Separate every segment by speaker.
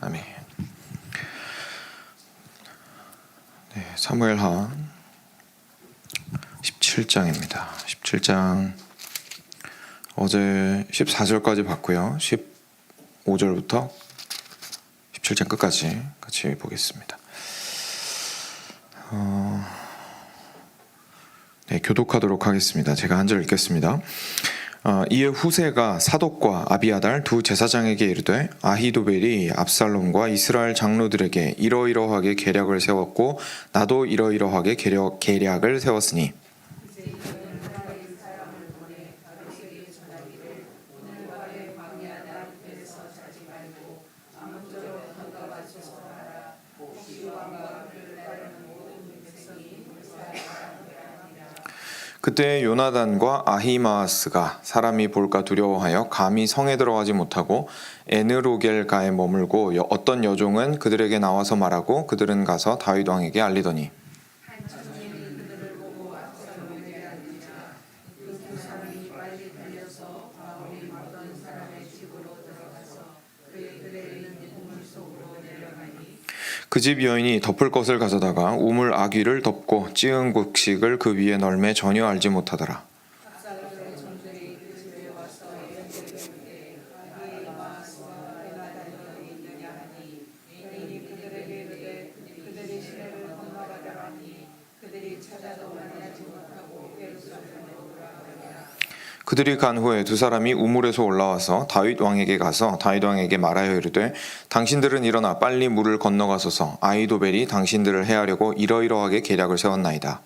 Speaker 1: 아멘. 네, 사무엘하 17장입니다. 17장 어제 14절까지 봤고요. 15절부터 17장 끝까지 같이 보겠습니다. 네, 교독하도록 하겠습니다. 제가 한 절 읽겠습니다. 이에 후세가 사독과 아비아달 두 제사장에게 이르되 아히도벨이 압살롬과 이스라엘 장로들에게 이러이러하게 계략을 세웠고 나도 이러이러하게 계략을 세웠으니 그때 요나단과 아히마아스가 사람이 볼까 두려워하여 감히 성에 들어가지 못하고 에느로겔가에 머물고 어떤 여종은 그들에게 나와서 말하고 그들은 가서 다윗 왕에게 알리더니 그 집 여인이 덮을 것을 가져다가 우물 아귀를 덮고 찌은 곡식을 그 위에 널매 전혀 알지 못하더라. 그들이 간 후에 두 사람이 우물에서 올라와서 다윗 왕에게 가서 다윗 왕에게 말하여 이르되 당신들은 일어나 빨리 물을 건너가소서 아히도벨이 당신들을 해하려고 이러이러하게 계략을 세웠나이다.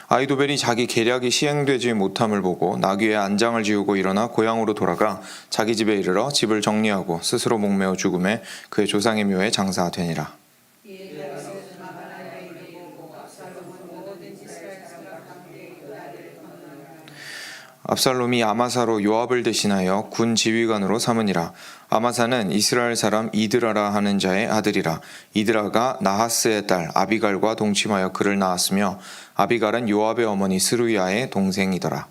Speaker 1: 아히도벨이 자기 계략이 시행되지 못함을 보고 나귀에 안장을 지우고 일어나 고향으로 돌아가 자기 집에 이르러 집을 정리하고 스스로 목매어 죽음에 그의 조상의 묘에 장사되니라. 압살롬이 아마사로 요압을 대신하여 군 지휘관으로 삼으니라. 아마사는 이스라엘 사람 이드라라 하는 자의 아들이라. 이드라가 나하스의 딸 아비갈과 동침하여 그를 낳았으며 아비갈은 요압의 어머니 스루야의 동생이더라.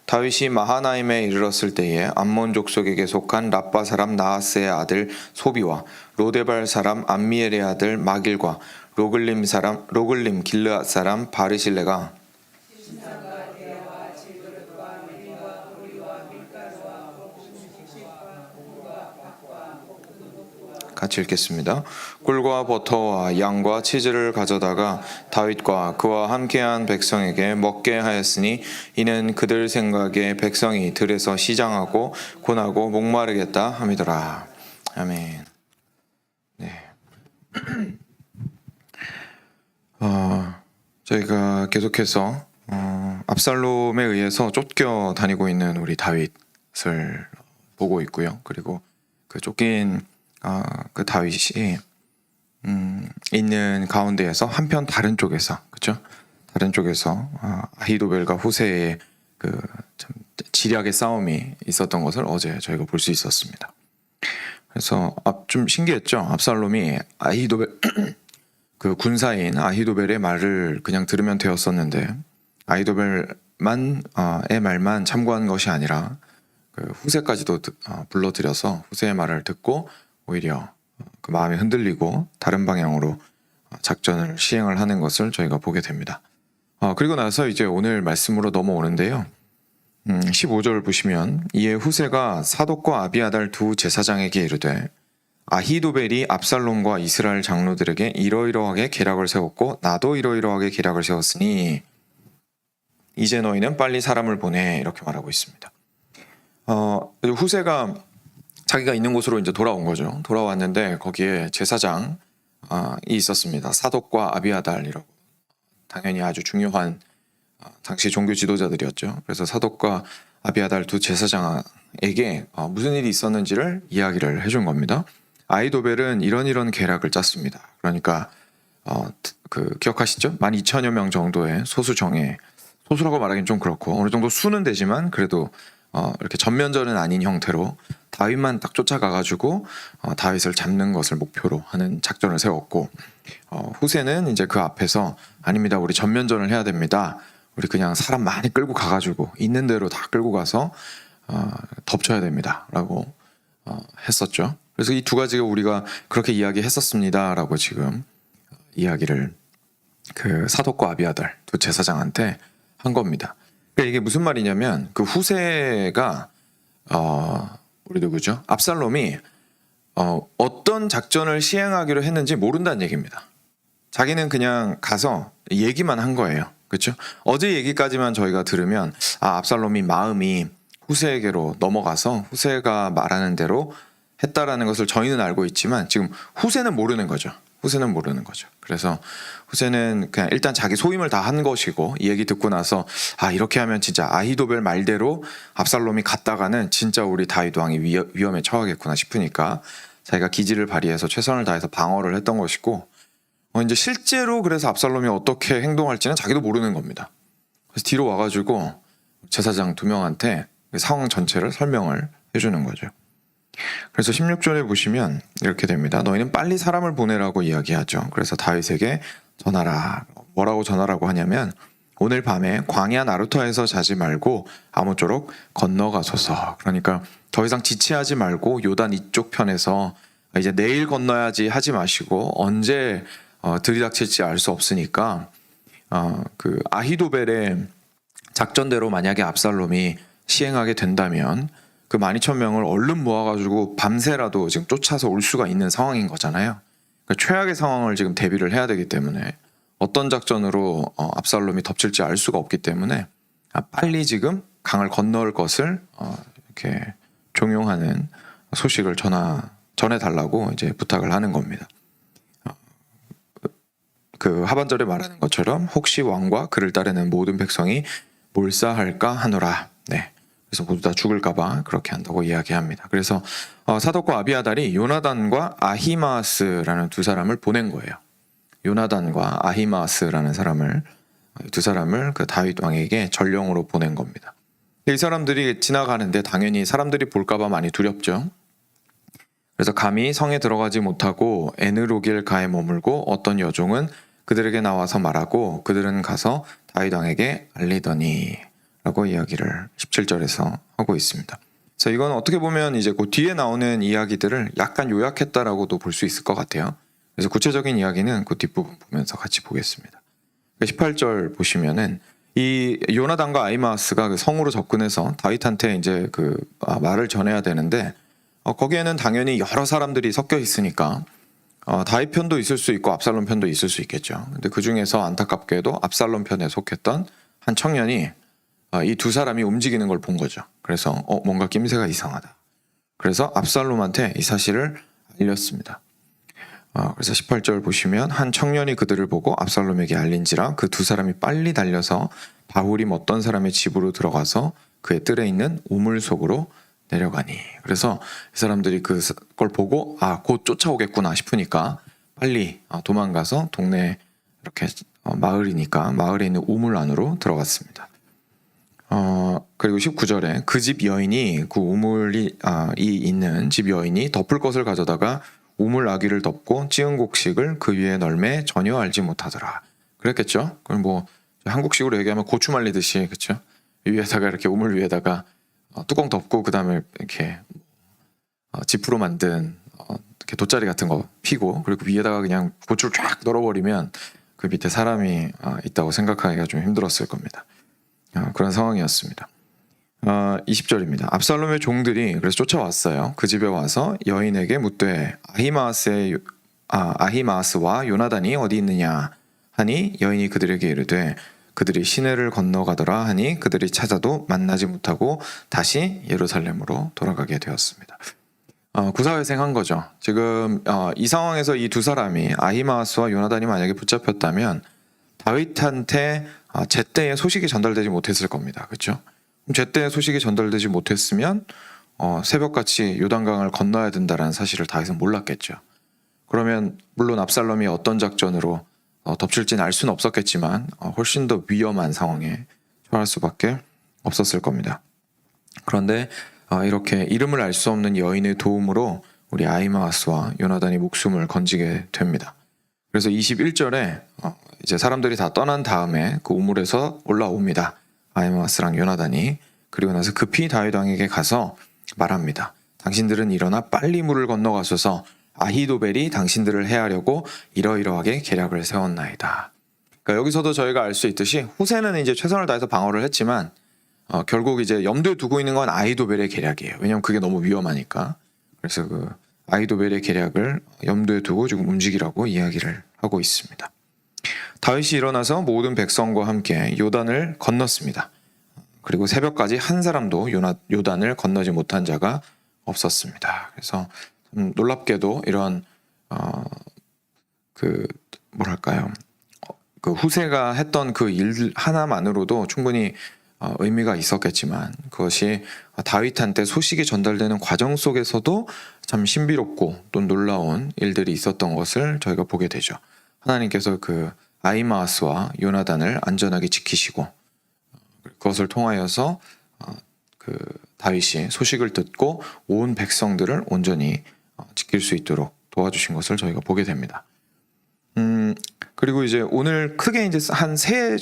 Speaker 1: 다윗이 마하나임에 이르렀을 때에 암몬 족속에게 속한 라빠 사람 나하스의 아들 소비와 로데발 사람 암미엘의 아들 마길과 로글림 길르앗 사람 바르실레가 같이 읽겠습니다. 꿀과 버터와 양과 치즈를 가져다가 다윗과 그와 함께한 백성에게 먹게 하였으니 이는 그들 생각에 백성이 들에서 시장하고 고나고 목마르겠다 함이더라. 아멘. 네. 저희가 계속해서 압살롬에 의해서 쫓겨 다니고 있는 우리 다윗을 보고 있고요. 그리고 그 쫓긴 그 다윗이 있는 가운데에서 한편 다른 쪽에서 그렇죠? 다른 쪽에서 아히도벨과 후세의 그 참 지략의 싸움이 있었던 것을 어제 저희가 볼 수 있었습니다. 그래서 좀 신기했죠. 압살롬이 아히도벨 그 군사인 아히도벨의 말을 그냥 들으면 되었었는데 아히도벨의 말만 참고한 것이 아니라 그 후세까지도 불러들여서 후세의 말을 듣고 오히려 그 마음이 흔들리고 다른 방향으로 작전을 시행을 하는 것을 저희가 보게 됩니다. 그리고 나서 이제 오늘 말씀으로 넘어오는데요. 15절 보시면 이에 후세가 사독과 아비아달 두 제사장에게 이르되 아히도벨이 압살롬과 이스라엘 장로들에게 이러이러하게 계략을 세웠고 나도 이러이러하게 계략을 세웠으니 이제 너희는 빨리 사람을 보내 이렇게 말하고 있습니다. 후세가 자기가 있는 곳으로 이제 돌아온 거죠. 돌아왔는데 거기에 제사장이 있었습니다. 사독과 아비아달이라고 당연히 아주 중요한 당시 종교 지도자들이었죠. 그래서 사독과 아비아달 두 제사장에게 무슨 일이 있었는지를 이야기를 해준 겁니다. 아히도벨은 이런 계략을 짰습니다. 그러니까 그 기억하시죠? 12,000여 명 정도의 소수정예, 소수라고 말하기는 좀 그렇고 어느 정도 수는 되지만 그래도 이렇게 전면전은 아닌 형태로 다윗만 딱 쫓아가가지고 다윗을 잡는 것을 목표로 하는 작전을 세웠고, 후세는 이제 그 앞에서 아닙니다, 우리 전면전을 해야 됩니다, 우리 그냥 사람 많이 끌고 가가지고 있는 대로 다 끌고 가서 덮쳐야 됩니다라고 했었죠. 그래서 이 두 가지가 우리가 그렇게 이야기했었습니다라고 지금 이야기를 그 사독과 아비아달 두 제사장한테 한 겁니다. 그러니까 이게 무슨 말이냐면 그 후세가 우리 누구죠? 압살롬이 어떤 작전을 시행하기로 했는지 모른다는 얘기입니다. 자기는 그냥 가서 얘기만 한 거예요. 그렇죠? 어제 얘기까지만 저희가 들으면 압살롬이 마음이 후세에게로 넘어가서 후세가 말하는 대로 했다라는 것을 저희는 알고 있지만 지금 후세는 모르는 거죠. 후세는 모르는 거죠. 그래서 후세는 그냥 일단 자기 소임을 다 한 것이고, 이 얘기 듣고 나서 이렇게 하면 진짜 아히도벨 말대로 압살롬이 갔다가는 진짜 우리 다윗 왕이 위험에 처하겠구나 싶으니까 자기가 기지를 발휘해서 최선을 다해서 방어를 했던 것이고, 이제 실제로 그래서 압살롬이 어떻게 행동할지는 자기도 모르는 겁니다. 그래서 뒤로 와가지고 제사장 2명한테 상황 전체를 설명을 해주는 거죠. 그래서 16절에 보시면 이렇게 됩니다. 너희는 빨리 사람을 보내라고 이야기하죠. 그래서 다윗에게 전하라. 뭐라고 전하라고 하냐면, 오늘 밤에 광야 나루터에서 자지 말고 아무쪼록 건너가소서. 그러니까 더 이상 지체하지 말고 요단 이쪽 편에서 이제 내일 건너야지 하지 마시고, 언제 들이닥칠지 알 수 없으니까 그 아히도벨의 작전대로 만약에 압살롬이 시행하게 된다면 그 12,000명을 얼른 모아가지고 밤새라도 지금 쫓아서 올 수가 있는 상황인 거잖아요. 그러니까 최악의 상황을 지금 대비를 해야 되기 때문에 어떤 작전으로 압살롬이 덮칠지 알 수가 없기 때문에 빨리 지금 강을 건널 것을 이렇게 종용하는 소식을 전해달라고 이제 부탁을 하는 겁니다. 그 하반절에 말하는 것처럼 혹시 왕과 그를 따르는 모든 백성이 몰사할까 하노라. 네. 그래서 모두 다 죽을까봐 그렇게 한다고 이야기합니다. 그래서 사독과 아비아달이 요나단과 아히마아스라는 두 사람을 보낸 거예요. 요나단과 아히마아스라는 두 사람을 그 다윗 왕에게 전령으로 보낸 겁니다. 이 사람들이 지나가는데 당연히 사람들이 볼까봐 많이 두렵죠. 그래서 감히 성에 들어가지 못하고 에느로길가에 머물고 어떤 여종은 그들에게 나와서 말하고 그들은 가서 다윗 왕에게 알리더니 라고 이야기를 17절에서 하고 있습니다. 그래서 이건 어떻게 보면 이제 그 뒤에 나오는 이야기들을 약간 요약했다라고도 볼 수 있을 것 같아요. 그래서 구체적인 이야기는 그 뒷부분 보면서 같이 보겠습니다. 18절 보시면은 이 요나단과 아히마아스가 그 성으로 접근해서 다윗한테 이제 그 말을 전해야 되는데, 거기에는 당연히 여러 사람들이 섞여 있으니까 다윗 편도 있을 수 있고 압살롬 편도 있을 수 있겠죠. 근데 그 중에서 안타깝게도 압살롬 편에 속했던 한 청년이 이 두 사람이 움직이는 걸 본 거죠. 그래서 뭔가 낌새가 이상하다. 그래서 압살롬한테 이 사실을 알렸습니다. 그래서 18절 보시면 한 청년이 그들을 보고 압살롬에게 알린지라 그 두 사람이 빨리 달려서 바후림 어떤 사람의 집으로 들어가서 그의 뜰에 있는 우물 속으로 내려가니. 그래서 이 사람들이 그걸 보고 곧 쫓아오겠구나 싶으니까 빨리 도망가서 동네 이렇게 마을이니까 마을에 있는 우물 안으로 들어갔습니다. 그리고 19절에 그 집 여인이 그 우물이 있는 집 여인이 덮을 것을 가져다가 우물 아귀를 덮고 찌은 곡식을 그 위에 널매 전혀 알지 못하더라. 그랬겠죠? 그럼 뭐 한국식으로 얘기하면 고추 말리듯이, 그렇죠? 위에다가 이렇게 우물 위에다가 뚜껑 덮고 그 다음에 이렇게 지프로 만든 이렇게 돗자리 같은 거 피고, 그리고 위에다가 그냥 고추를 쫙 널어버리면 그 밑에 사람이 있다고 생각하기가 좀 힘들었을 겁니다. 그런 상황이었습니다. 20절입니다. 압살롬의 종들이 그래서 쫓아왔어요. 그 집에 와서 여인에게 묻되 아히마아스와 요나단이 어디 있느냐 하니 여인이 그들에게 이르되 그들이 시내를 건너가더라 하니 그들이 찾아도 만나지 못하고 다시 예루살렘으로 돌아가게 되었습니다. 구사회생한 거죠. 지금 이 상황에서 이 두 사람이 아히마아스와 요나단이 만약에 붙잡혔다면 다윗한테 제때에 소식이 전달되지 못했을 겁니다. 그렇죠? 제때 소식이 전달되지 못했으면 새벽같이 요단강을 건너야 된다는 사실을 다윗은 몰랐겠죠. 그러면 물론 압살롬이 어떤 작전으로 덮칠지는 알 수는 없었겠지만 훨씬 더 위험한 상황에 처할 수밖에 없었을 겁니다. 그런데 이렇게 이름을 알 수 없는 여인의 도움으로 우리 아히마아스와 요나단이 목숨을 건지게 됩니다. 그래서 21절에 이제 사람들이 다 떠난 다음에 그 우물에서 올라옵니다. 아히마아스랑 요나단이. 그리고 나서 급히 다윗 왕에게 가서 말합니다. 당신들은 일어나 빨리 물을 건너가소서. 아히도벨이 당신들을 해하려고 이러이러하게 계략을 세웠나이다. 그러니까 여기서도 저희가 알 수 있듯이 후세는 이제 최선을 다해서 방어를 했지만 결국 이제 염두에 두고 있는 건 아히도벨의 계략이에요. 왜냐하면 그게 너무 위험하니까. 그래서 그 아히도벨의 계략을 염두에 두고 지금 움직이라고 이야기를 하고 있습니다. 다윗이 일어나서 모든 백성과 함께 요단을 건넜습니다. 그리고 새벽까지 한 사람도 요단을 건너지 못한 자가 없었습니다. 그래서 놀랍게도 이런 그 후세가 했던 그 일 하나만으로도 충분히 의미가 있었겠지만 그것이 다윗한테 소식이 전달되는 과정 속에서도 참 신비롭고 또 놀라운 일들이 있었던 것을 저희가 보게 되죠. 하나님께서 그 아히마아스와 요나단을 안전하게 지키시고 그것을 통하여서 그 다윗이 소식을 듣고 온 백성들을 온전히 지킬 수 있도록 도와주신 것을 저희가 보게 됩니다. 그리고 이제 오늘 크게 이제 한 세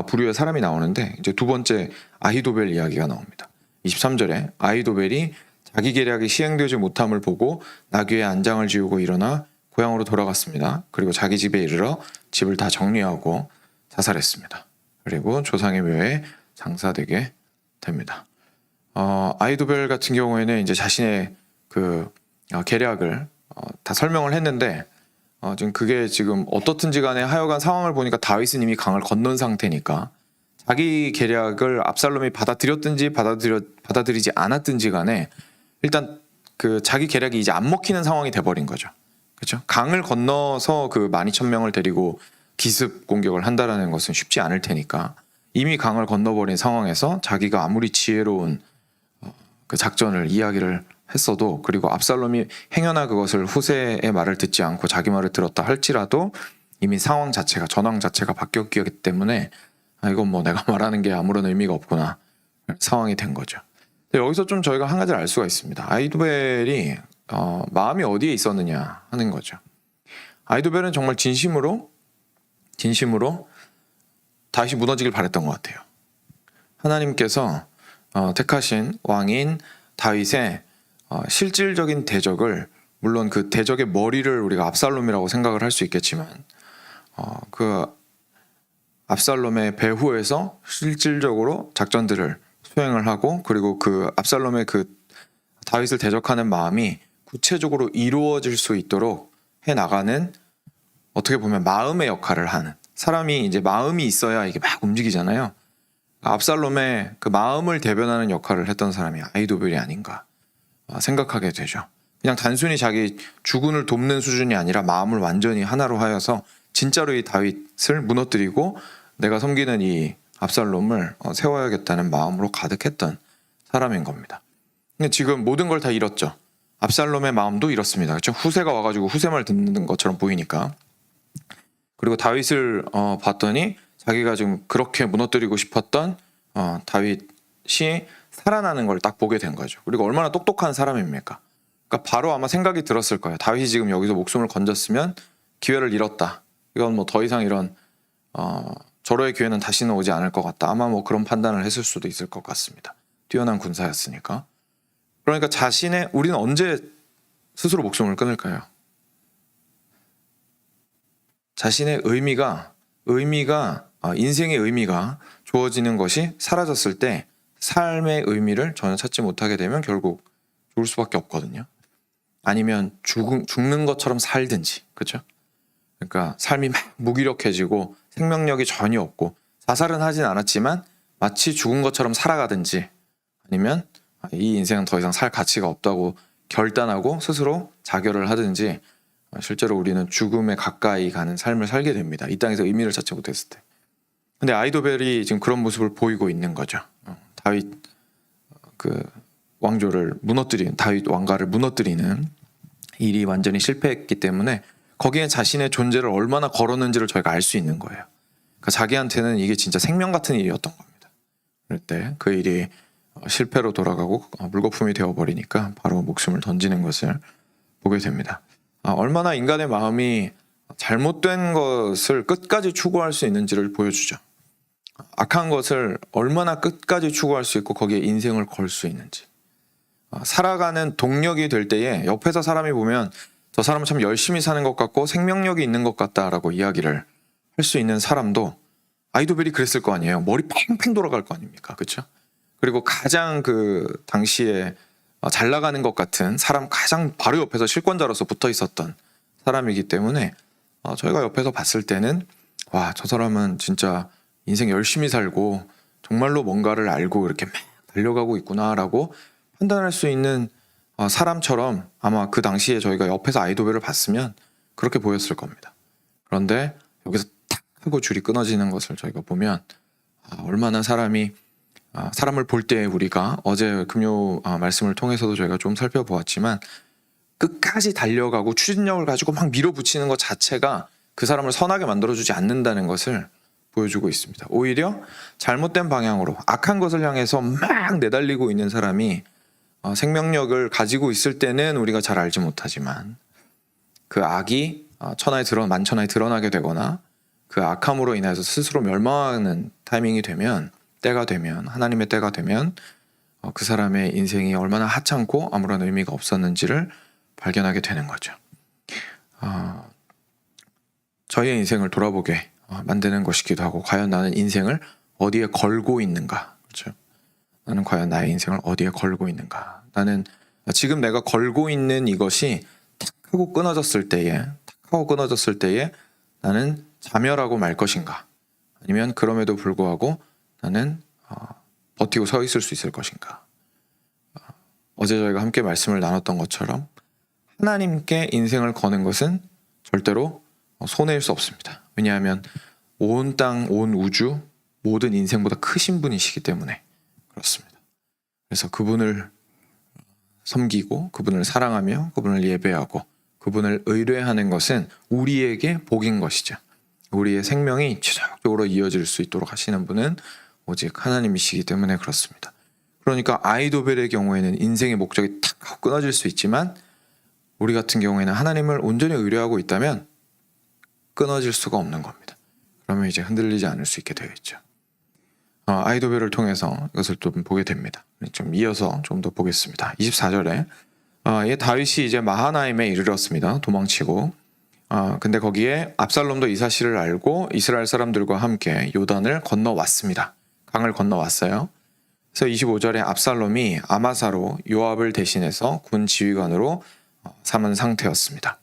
Speaker 1: 부류의 사람이 나오는데 이제 두 번째 아히도벨 이야기가 나옵니다. 23절에 아히도벨이 자기 계략이 시행되지 못함을 보고 나귀에 안장을 지우고 일어나 고향으로 돌아갔습니다. 그리고 자기 집에 이르러 집을 다 정리하고 자살했습니다. 그리고 조상의 묘에 장사되게 됩니다. 아히도벨 같은 경우에는 이제 자신의 그 계략을 다 설명을 했는데 지금 그게 지금 어떻든지 간에 하여간 상황을 보니까 다윗은 이미 강을 건넌 상태니까 자기 계략을 압살롬이 받아들였든지 받아들이지 않았든지 간에 일단 그 자기 계략이 이제 안 먹히는 상황이 돼버린 거죠. 그렇죠? 강을 건너서 그 12,000명을 데리고 기습 공격을 한다라는 것은 쉽지 않을 테니까 이미 강을 건너버린 상황에서 자기가 아무리 지혜로운 그 작전을 이야기를 했어도 그리고 압살롬이 행여나 그것을 후세의 말을 듣지 않고 자기 말을 들었다 할지라도 이미 상황 자체가 전황 자체가 바뀌었기 때문에 이건 뭐 내가 말하는 게 아무런 의미가 없구나 상황이 된 거죠. 여기서 좀 저희가 한 가지를 알 수가 있습니다. 아히도벨이 마음이 어디에 있었느냐 하는 거죠. 아히도벨은 정말 진심으로 다윗이 무너지길 바랬던 것 같아요. 하나님께서 택하신 왕인 다윗의 실질적인 대적을 물론 그 대적의 머리를 우리가 압살롬이라고 생각을 할 수 있겠지만 그 압살롬의 배후에서 실질적으로 작전들을 수행을 하고 그리고 그 압살롬의 그 다윗을 대적하는 마음이 구체적으로 이루어질 수 있도록 해나가는 어떻게 보면 마음의 역할을 하는 사람이 이제 마음이 있어야 이게 막 움직이잖아요. 압살롬의 그 마음을 대변하는 역할을 했던 사람이 아히도벨이 아닌가 생각하게 되죠. 그냥 단순히 자기 주군을 돕는 수준이 아니라 마음을 완전히 하나로 하여서 진짜로 이 다윗을 무너뜨리고 내가 섬기는 이 압살롬을 세워야겠다는 마음으로 가득했던 사람인 겁니다. 근데 지금 모든 걸 다 잃었죠. 압살롬의 마음도 잃었습니다. 그렇죠? 후세가 와가지고 후세 말 듣는 것처럼 보이니까. 그리고 다윗을 봤더니 자기가 지금 그렇게 무너뜨리고 싶었던 다윗이 살아나는 걸 딱 보게 된 거죠. 그리고 얼마나 똑똑한 사람입니까? 그러니까 바로 아마 생각이 들었을 거예요. 다윗이 지금 여기서 목숨을 건졌으면 기회를 잃었다. 이건 뭐 더 이상 이런 절호의 기회는 다시는 오지 않을 것 같다. 아마 뭐 그런 판단을 했을 수도 있을 것 같습니다. 뛰어난 군사였으니까. 그러니까 우리는 언제 스스로 목숨을 끊을까요? 자신의 인생의 의미가 주어지는 것이 사라졌을 때 삶의 의미를 전혀 찾지 못하게 되면 결국 죽을 수밖에 없거든요. 아니면 죽는 것처럼 살든지, 그렇죠? 그러니까 삶이 막 무기력해지고 생명력이 전혀 없고 자살은 하진 않았지만 마치 죽은 것처럼 살아가든지 아니면 이 인생은 더 이상 살 가치가 없다고 결단하고 스스로 자결을 하든지 실제로 우리는 죽음에 가까이 가는 삶을 살게 됩니다. 이 땅에서 의미를 찾지 못했을 때. 근데 아히도벨이 지금 그런 모습을 보이고 있는 거죠. 다윗 그 왕조를 무너뜨리는 다윗 왕가를 무너뜨리는 일이 완전히 실패했기 때문에 거기에 자신의 존재를 얼마나 걸었는지를 저희가 알 수 있는 거예요. 그러니까 자기한테는 이게 진짜 생명 같은 일이었던 겁니다. 그럴 때 그 일이 실패로 돌아가고 물거품이 되어버리니까 바로 목숨을 던지는 것을 보게 됩니다. 얼마나 인간의 마음이 잘못된 것을 끝까지 추구할 수 있는지를 보여주죠. 악한 것을 얼마나 끝까지 추구할 수 있고 거기에 인생을 걸 수 있는지. 살아가는 동력이 될 때에 옆에서 사람이 보면 저 사람은 참 열심히 사는 것 같고 생명력이 있는 것 같다라고 이야기를 할 수 있는 사람도 아이도벨이 그랬을 거 아니에요. 머리 팽팽 돌아갈 거 아닙니까? 그렇죠? 그리고 가장 그 당시에 잘 나가는 것 같은 사람 가장 바로 옆에서 실권자로서 붙어 있었던 사람이기 때문에 저희가 옆에서 봤을 때는 와, 저 사람은 진짜 인생 열심히 살고 정말로 뭔가를 알고 이렇게 막 달려가고 있구나라고 판단할 수 있는 사람처럼 아마 그 당시에 저희가 옆에서 아이도벨을 봤으면 그렇게 보였을 겁니다. 그런데 여기서 탁 하고 줄이 끊어지는 것을 저희가 보면 얼마나 사람을 볼 때 우리가 어제 금요 말씀을 통해서도 저희가 좀 살펴보았지만 끝까지 달려가고 추진력을 가지고 막 밀어붙이는 것 자체가 그 사람을 선하게 만들어주지 않는다는 것을 보여주고 있습니다. 오히려 잘못된 방향으로 악한 것을 향해서 막 내달리고 있는 사람이 생명력을 가지고 있을 때는 우리가 잘 알지 못하지만 그 악이 만천하에 드러나게 되거나 그 악함으로 인해서 스스로 멸망하는 타이밍이 되면 때가 되면 하나님의 때가 되면 그 사람의 인생이 얼마나 하찮고 아무런 의미가 없었는지를 발견하게 되는 거죠. 저희의 인생을 돌아보게 만드는 것이기도 하고 과연 나는 인생을 어디에 걸고 있는가? 그렇죠? 나는 과연 나의 인생을 어디에 걸고 있는가? 나는 지금 내가 걸고 있는 이것이 탁 하고 끊어졌을 때에 나는 자멸하고 말 것인가? 아니면 그럼에도 불구하고 나는 버티고 서 있을 수 있을 것인가? 어제 저희가 함께 말씀을 나눴던 것처럼 하나님께 인생을 거는 것은 절대로 손해일 수 없습니다. 왜냐하면 온 땅, 온 우주, 모든 인생보다 크신 분이시기 때문에 그렇습니다. 그래서 그분을 섬기고 그분을 사랑하며 그분을 예배하고 그분을 의뢰하는 것은 우리에게 복인 것이죠. 우리의 생명이 지속적으로 이어질 수 있도록 하시는 분은 오직 하나님이시기 때문에 그렇습니다. 그러니까 아이도벨의 경우에는 인생의 목적이 탁 하고 끊어질 수 있지만 우리 같은 경우에는 하나님을 온전히 의뢰하고 있다면 끊어질 수가 없는 겁니다. 그러면 이제 흔들리지 않을 수 있게 되겠죠. 아이도벨을 통해서 이것을 좀 보게 됩니다. 좀 이어서 좀 더 보겠습니다. 24절에 다윗이 이제 마하나임에 이르렀습니다. 도망치고 근데 거기에 압살롬도 이 사실을 알고 이스라엘 사람들과 함께 요단을 건너왔습니다. 강을 건너왔어요. 그래서 25절에 압살롬이 아마사로 요압을 대신해서 군 지휘관으로 삼은 상태였습니다.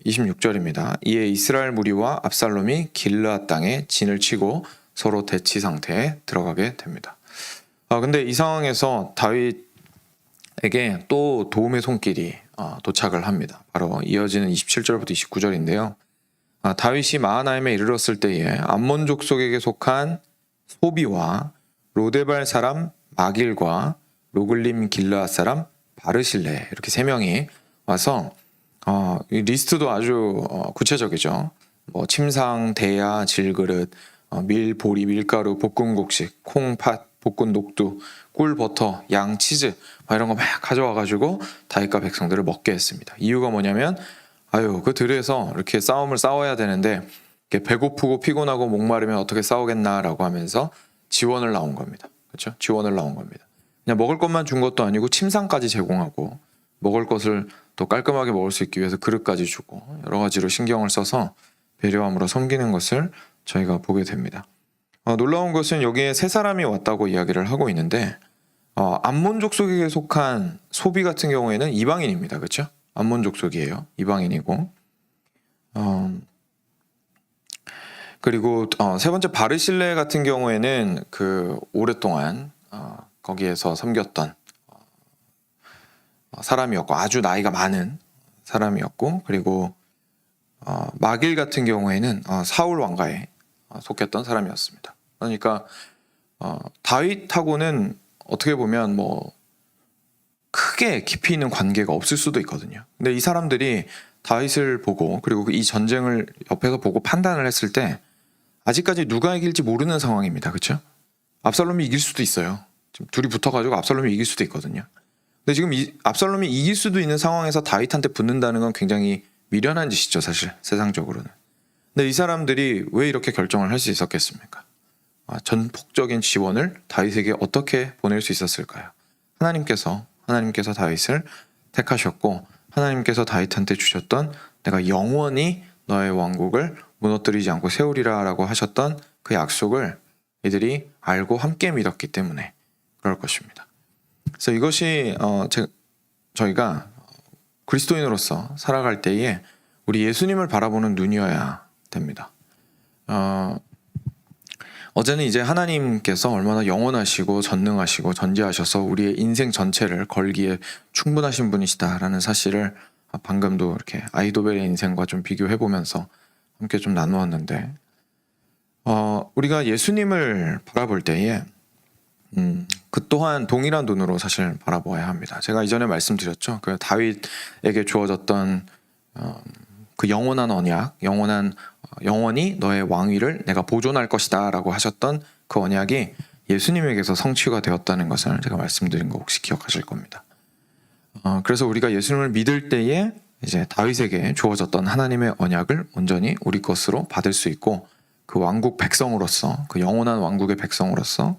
Speaker 1: 26절입니다. 이에 이스라엘 무리와 압살롬이 길르앗 땅에 진을 치고 서로 대치 상태에 들어가게 됩니다. 근데 이 상황에서 다윗에게 또 도움의 손길이 도착을 합니다. 바로 이어지는 27절부터 29절인데요. 다윗이 마하나임에 이르렀을 때에 암몬 족속에게 속한 소비와 로데발 사람 마길과 로글림 길르앗 사람 바르실레 이렇게 세 명이 와서 이 리스트도 아주 구체적이죠. 뭐 침상, 대야, 질그릇, 밀, 보리, 밀가루, 볶은 곡식, 콩, 팥, 볶은 녹두, 꿀, 버터, 양, 치즈 이런 거 막 가져와가지고 다윗과 백성들을 먹게 했습니다. 이유가 뭐냐면 그 들에서 이렇게 싸움을 싸워야 되는데 배고프고 피곤하고 목마르면 어떻게 싸우겠나라고 하면서 지원을 나온 겁니다. 그렇죠? 지원을 나온 겁니다. 그냥 먹을 것만 준 것도 아니고 침상까지 제공하고 먹을 것을 또 깔끔하게 먹을 수 있기 위해서 그릇까지 주고 여러 가지로 신경을 써서 배려함으로 섬기는 것을 저희가 보게 됩니다. 놀라운 것은 여기에 세 사람이 왔다고 이야기를 하고 있는데 암몬 족속에게 속한 소비 같은 경우에는 이방인입니다. 그렇죠? 암몬 족속이에요. 이방인이고 그리고 세 번째 바르실레 같은 경우에는 그 오랫동안 거기에서 섬겼던 사람이었고 아주 나이가 많은 사람이었고 그리고 마길 같은 경우에는 사울 왕가에 속했던 사람이었습니다. 그러니까 다윗하고는 어떻게 보면 뭐 크게 깊이 있는 관계가 없을 수도 있거든요. 근데 이 사람들이 다윗을 보고 그리고 이 전쟁을 옆에서 보고 판단을 했을 때 아직까지 누가 이길지 모르는 상황입니다. 그렇죠? 압살롬이 이길 수도 있어요. 지금 둘이 붙어가지고 압살롬이 이길 수도 있거든요. 근데 지금 압살롬이 이길 수도 있는 상황에서 다윗한테 붙는다는 건 굉장히 미련한 짓이죠, 사실 세상적으로는. 근데 이 사람들이 왜 이렇게 결정을 할 수 있었겠습니까? 전폭적인 지원을 다윗에게 어떻게 보낼 수 있었을까요? 하나님께서 다윗을 택하셨고 하나님께서 다윗한테 주셨던 내가 영원히 너의 왕국을 무너뜨리지 않고 세우리라 라고 하셨던 그 약속을 이들이 알고 함께 믿었기 때문에 그럴 것입니다. 그래서 이것이 저희가 그리스도인으로서 살아갈 때에 우리 예수님을 바라보는 눈이어야 됩니다. 어제는 이제 하나님께서 얼마나 영원하시고 전능하시고 전지하셔서 우리의 인생 전체를 걸기에 충분하신 분이시다라는 사실을 방금도 이렇게 아이도벨의 인생과 좀 비교해보면서 함께 좀 나누었는데, 우리가 예수님을 바라볼 때에 그 또한 동일한 눈으로 사실 바라보아야 합니다. 제가 이전에 말씀드렸죠. 그 다윗에게 주어졌던 그 영원한 언약, 영원히 너의 왕위를 내가 보존할 것이다 라고 하셨던 그 언약이 예수님에게서 성취가 되었다는 것을 제가 말씀드린 거 혹시 기억하실 겁니다. 그래서 우리가 예수님을 믿을 때에 이제 다윗에게 주어졌던 하나님의 언약을 온전히 우리 것으로 받을 수 있고 그 왕국 백성으로서, 그 영원한 왕국의 백성으로서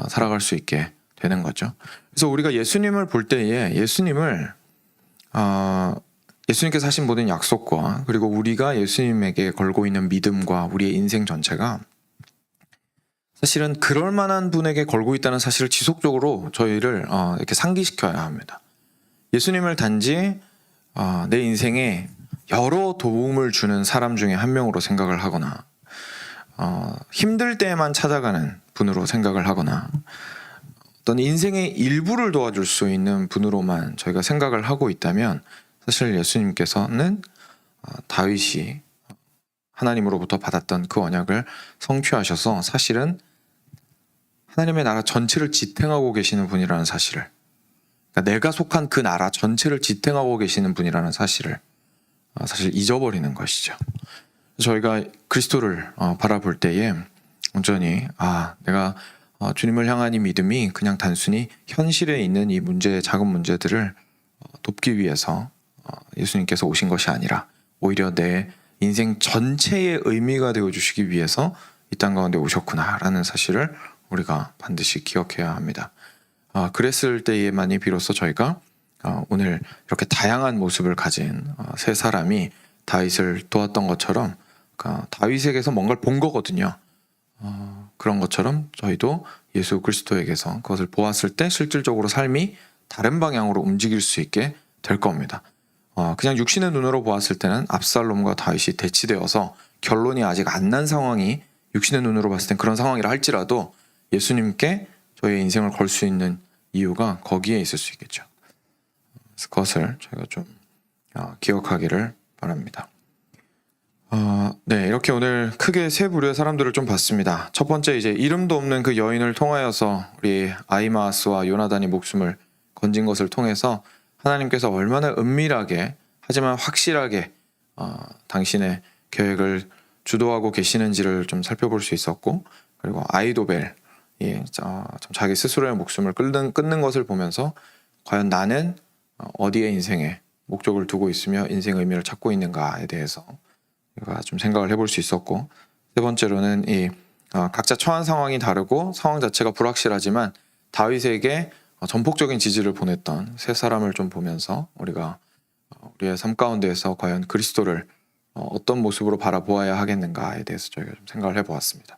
Speaker 1: 살아갈 수 있게 되는 거죠. 그래서 우리가 예수님을 볼 때에 예수님께서 하신 모든 약속과 그리고 우리가 예수님에게 걸고 있는 믿음과 우리의 인생 전체가 사실은 그럴 만한 분에게 걸고 있다는 사실을 지속적으로 저희를 이렇게 상기시켜야 합니다. 예수님을 단지 내 인생에 여러 도움을 주는 사람 중에 한 명으로 생각을 하거나 힘들 때에만 찾아가는 분으로 생각을 하거나 어떤 인생의 일부를 도와줄 수 있는 분으로만 저희가 생각을 하고 있다면 사실 예수님께서는 다윗이 하나님으로부터 받았던 그 언약을 성취하셔서 사실은 하나님의 나라 전체를 지탱하고 계시는 분이라는 사실을, 그러니까 내가 속한 그 나라 전체를 지탱하고 계시는 분이라는 사실을 사실 잊어버리는 것이죠. 저희가 그리스도를 바라볼 때에 온전히 내가 주님을 향한 이 믿음이 그냥 단순히 현실에 있는 이 작은 문제들을 돕기 위해서 예수님께서 오신 것이 아니라 오히려 내 인생 전체의 의미가 되어주시기 위해서 이 땅 가운데 오셨구나라는 사실을 우리가 반드시 기억해야 합니다. 그랬을 때에만이 비로소 저희가 오늘 이렇게 다양한 모습을 가진 세 사람이 다윗을 도왔던 것처럼 다윗에게서 뭔가를 본 거거든요. 그런 것처럼 저희도 예수 그리스도에게서 그것을 보았을 때 실질적으로 삶이 다른 방향으로 움직일 수 있게 될 겁니다. 그냥 육신의 눈으로 보았을 때는 압살롬과 다윗이 대치되어서 결론이 아직 안 난 상황이 육신의 눈으로 봤을 땐 그런 상황이라 할지라도 예수님께 저희의 인생을 걸 수 있는 이유가 거기에 있을 수 있겠죠. 그래서 그것을 저희가 좀 기억하기를 바랍니다. 네, 이렇게 오늘 크게 세 부류의 사람들을 좀 봤습니다. 첫 번째, 이제 이름도 없는 그 여인을 통하여서 우리 아히마아스와 요나단이 목숨을 건진 것을 통해서 하나님께서 얼마나 은밀하게 하지만 확실하게 당신의 계획을 주도하고 계시는지를 좀 살펴볼 수 있었고, 그리고 아이도벨이 자기 스스로의 목숨을 끊는 것을 보면서 과연 나는 어디에 인생에 목적을 두고 있으며 인생의 의미를 찾고 있는가에 대해서 우리가 좀 생각을 해볼 수 있었고, 세 번째로는 각자 처한 상황이 다르고 상황 자체가 불확실하지만 다윗에게 전폭적인 지지를 보냈던 세 사람을 좀 보면서 우리가 우리의 삶 가운데에서 과연 그리스도를 어떤 모습으로 바라보아야 하겠는가에 대해서 저희가 좀 생각을 해보았습니다.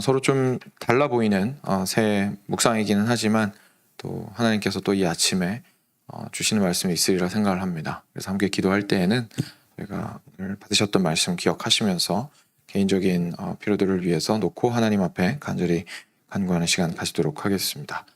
Speaker 1: 서로 좀 달라 보이는 새 묵상이기는 하지만 또 하나님께서 또 이 아침에 주시는 말씀이 있으리라 생각을 합니다. 그래서 함께 기도할 때에는 저희가 오늘 받으셨던 말씀 기억하시면서 개인적인 필요들을 위해서 놓고 하나님 앞에 간절히 간구하는 시간 가지도록 하겠습니다.